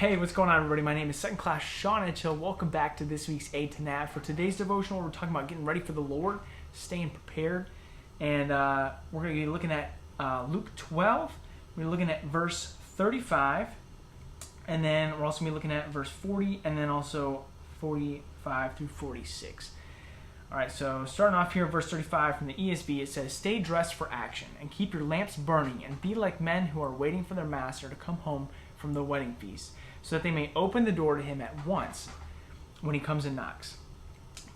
Hey, what's going on, everybody? My name is second class Sean Edghill. Welcome back to this week's A to Nav. For today's devotional, we're talking about getting ready for the Lord, staying prepared. And we're going to be looking at Luke 12. We're looking at verse 35. And then we're also going to be looking at verse 40 and then also 45 through 46. All right, so starting off here, verse 35 from the ESV, it says, "Stay dressed for action and keep your lamps burning and be like men who are waiting for their master to come home from the wedding feast, so that they may open the door to him at once when he comes and knocks.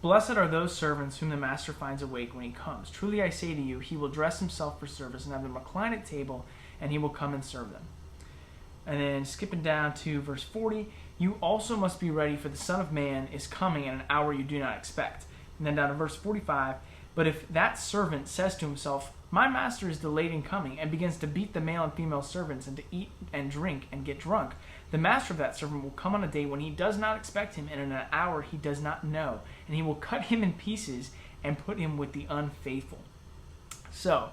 Blessed are those servants whom the master finds awake when he comes. Truly I say to you, he will dress himself for service and have them recline at table, and he will come and serve them." And then skipping down to verse 40, "You also must be ready, for the Son of Man is coming at an hour you do not expect." And then down to verse 45, "But if that servant says to himself, 'My master is delayed in coming,' and begins to beat the male and female servants and to eat and drink and get drunk, the master of that servant will come on a day when he does not expect him and in an hour he does not know, and he will cut him in pieces and put him with the unfaithful." So,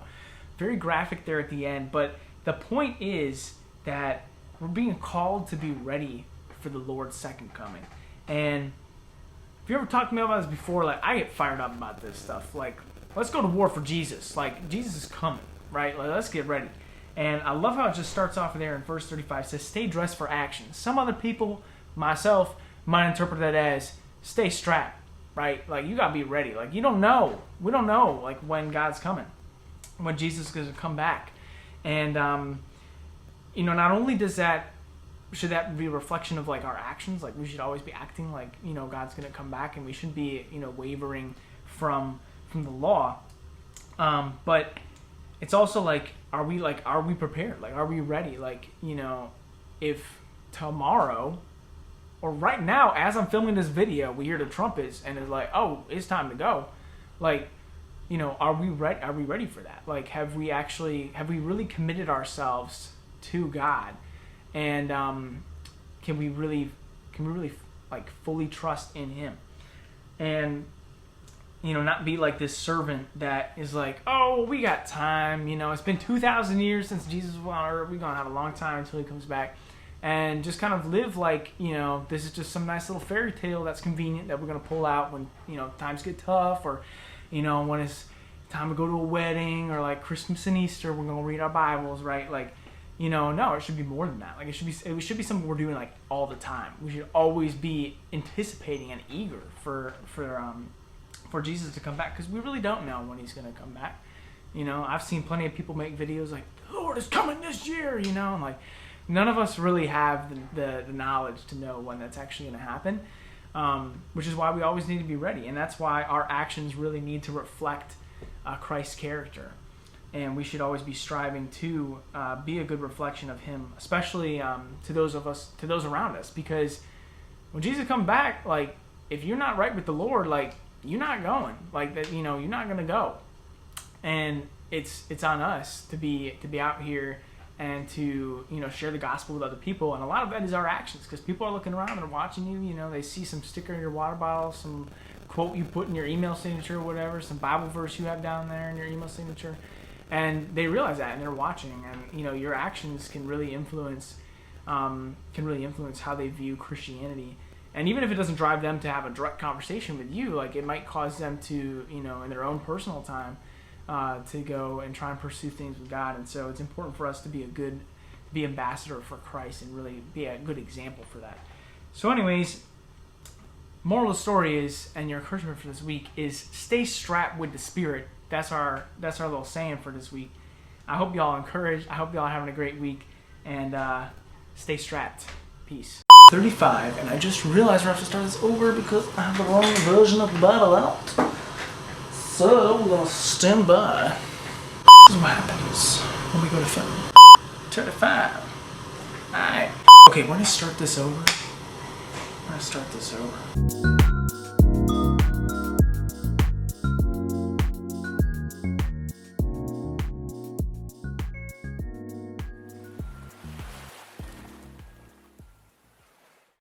very graphic there at the end, but the point is that we're being called to be ready for the Lord's second coming. And if you ever talked to me about this before, like, I get fired up about this stuff. Like, let's go to war for Jesus. Like, Jesus is coming, right? Like, let's get ready. And I love how it just starts off there in verse 35. It says, "Stay dressed for action." Some other people, myself, might interpret that as stay strapped, right? Like, you got to be ready. Like, you don't know. We don't know, like, when God's coming, when Jesus is going to come back. And, not only should that be a reflection of, like, our actions. Like, we should always be acting like, God's going to come back, and we shouldn't be, wavering from the law. But it's also like, are we prepared? Like, are we ready? Like, if tomorrow or right now, as I'm filming this video, we hear the trumpets and it's like, oh, it's time to go. Like, are we ready? Are we ready for that? Like, have we really committed ourselves to God? And can we really like fully trust in Him, and not be like this servant that is like, oh, we got time. It's been 2,000 years since Jesus was on earth. We're gonna have a long time until He comes back, and just kind of live like this is just some nice little fairy tale that's convenient that we're gonna pull out when times get tough, or when it's time to go to a wedding, or like Christmas and Easter, we're gonna read our Bibles, right? Like. No, it should be more than that. Like, it should be something we're doing like all the time. We should always be anticipating and eager for Jesus to come back, because we really don't know when He's going to come back. I've seen plenty of people make videos like, "The Lord is coming this year," and like, none of us really have the knowledge to know when that's actually going to happen, which is why we always need to be ready, and that's why our actions really need to reflect Christ's character. And we should always be striving to be a good reflection of Him, especially to those around us. Because when Jesus comes back, like, if you're not right with the Lord, like, you're not going. Like, that, you're not going to go. And it's on us to be out here and to share the gospel with other people. And a lot of that is our actions, because people are looking around, they're watching you. They see some sticker in your water bottle, some quote you put in your email signature or whatever, some Bible verse you have down there in your email signature. And they realize that, and they're watching, and your actions can really influence how they view Christianity. And even if it doesn't drive them to have a direct conversation with you, like, it might cause them to, in their own personal time, to go and try and pursue things with God. And so it's important for us to be ambassador for Christ and really be a good example for that. So, anyways, moral of the story is, and your encouragement for this week is, stay strapped with the Spirit. That's our little saying for this week. I hope y'all encouraged. I hope y'all are having a great week, and stay strapped. Peace. 35, and I just realized we have to start this over because I have the wrong version of the Bible out. So we're gonna stand by. This is what happens when we go to film. 35. Alright. Okay, we're gonna start this over.